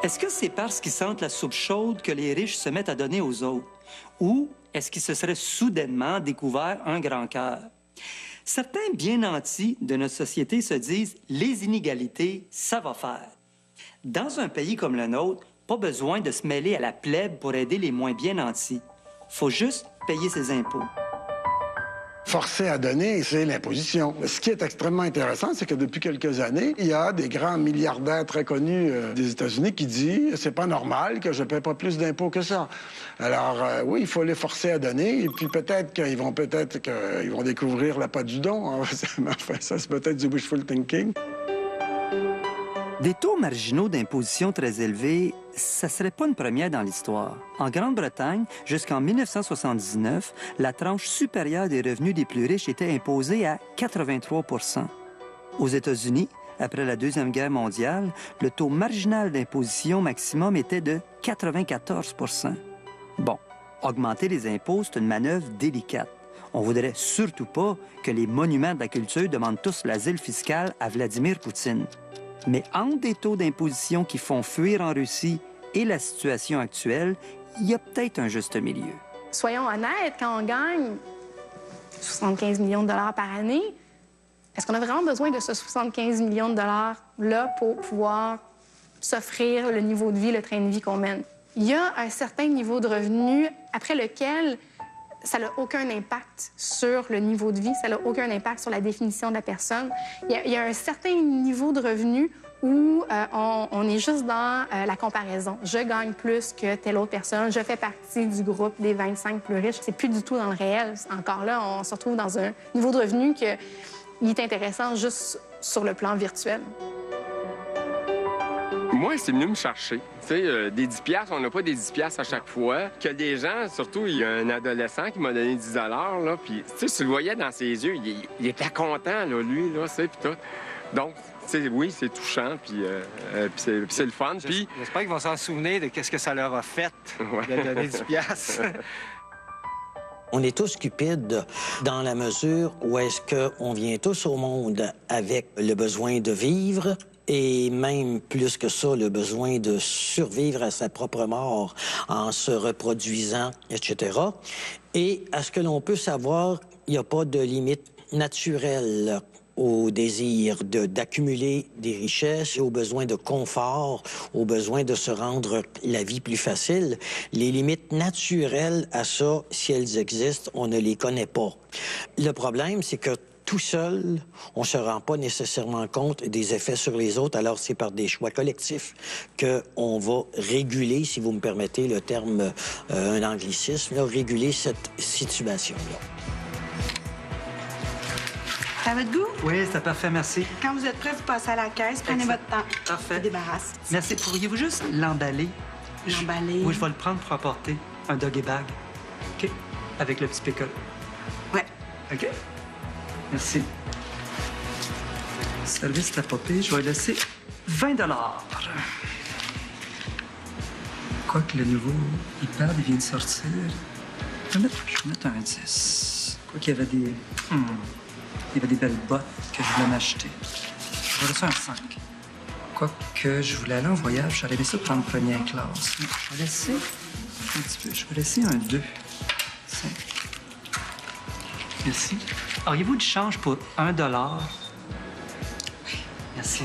Est-ce que c'est parce qu'ils sentent la soupe chaude que les riches se mettent à donner aux autres? Ou est-ce qu'ils se seraient soudainement découvert un grand cœur? Certains bien nantis de notre société se disent « les inégalités, ça va faire ». Dans un pays comme le nôtre, pas besoin de se mêler à la plèbe pour aider les moins bien nantis. Faut juste payer ses impôts. Forcer à donner, c'est l'imposition. Ce qui est extrêmement intéressant, c'est que depuis quelques années, il y a des grands milliardaires très connus des États-Unis qui disent « c'est pas normal que je paie pas plus d'impôts que ça ». Alors, oui, il faut les forcer à donner, et puis peut-être qu'ils vont découvrir la patte du don. Enfin, ça, c'est peut-être du wishful thinking. Des taux marginaux d'imposition très élevés, ça ne serait pas une première dans l'histoire. En Grande-Bretagne, jusqu'en 1979, la tranche supérieure des revenus des plus riches était imposée à 83 %. Aux États-Unis, après la Deuxième Guerre mondiale, le taux marginal d'imposition maximum était de 94 %. Bon, augmenter les impôts, c'est une manœuvre délicate. On voudrait surtout pas que les monuments de la culture demandent tous l'asile fiscal à Vladimir Poutine. Mais entre des taux d'imposition qui font fuir en Russie et la situation actuelle, il y a peut-être un juste milieu. Soyons honnêtes, quand on gagne 75 millions de dollars par année, est-ce qu'on a vraiment besoin de ce 75 millions de dollars-là pour pouvoir s'offrir le niveau de vie, le train de vie qu'on mène? Il y a un certain niveau de revenu après lequel ça n'a aucun impact sur le niveau de vie, ça n'a aucun impact sur la définition de la personne. Il y a un certain niveau de revenu où on est juste dans la comparaison. Je gagne plus que telle autre personne, je fais partie du groupe des 25 plus riches. C'est plus du tout dans le réel. Encore là, on se retrouve dans un niveau de revenu qui est intéressant juste sur le plan virtuel. Moi, c'est venu me chercher. Tu sais, des 10 $, on n'a pas des 10 $ à chaque fois. Que des gens, surtout, il y a un adolescent qui m'a donné 10 $, là, puis tu sais, tu le voyais dans ses yeux, il était content, là, lui, là, tu sais, puis tout. Donc, tu sais, oui, c'est touchant, puis c'est le fun. Puis j'espère qu'ils vont s'en souvenir de ce que ça leur a fait de donner 10 $. On est tous cupides dans la mesure où est-ce qu'on vient tous au monde avec le besoin de vivre et même plus que ça, le besoin de survivre à sa propre mort en se reproduisant, etc. Et à ce que l'on peut savoir, il n'y a pas de limite naturelle au désir d'accumuler des richesses, au besoin de confort, au besoin de se rendre la vie plus facile. Les limites naturelles à ça, si elles existent, on ne les connaît pas. Le problème, c'est que tout seul, on ne se rend pas nécessairement compte des effets sur les autres, alors c'est par des choix collectifs qu'on va réguler, si vous me permettez le terme, un anglicisme, là, réguler cette situation-là. À votre goût? Oui, c'est parfait, merci. Quand vous êtes prêt, vous passez à la caisse, prenez votre temps. Parfait. Je débarrasse. Merci. Pourriez-vous juste l'emballer? L'emballer? Oui, je vais le prendre pour apporter un doggy bag. OK? Avec le petit pickle. Ouais. OK? Merci. Service tapopé, je vais laisser 20 $. Quoique le nouveau iPad, il vient de sortir. Je vais mettre un 10. Quoiqu'il y avait des... Il y avait des belles bottes que je voulais m'acheter. Je vais laisser un 5. Quoique je voulais aller en voyage, j'aurais laissé prendre première classe. Je vais laisser un petit peu. Je vais laisser un 2. 5. Merci. Auriez-vous du change pour 1 $? Oui. Merci.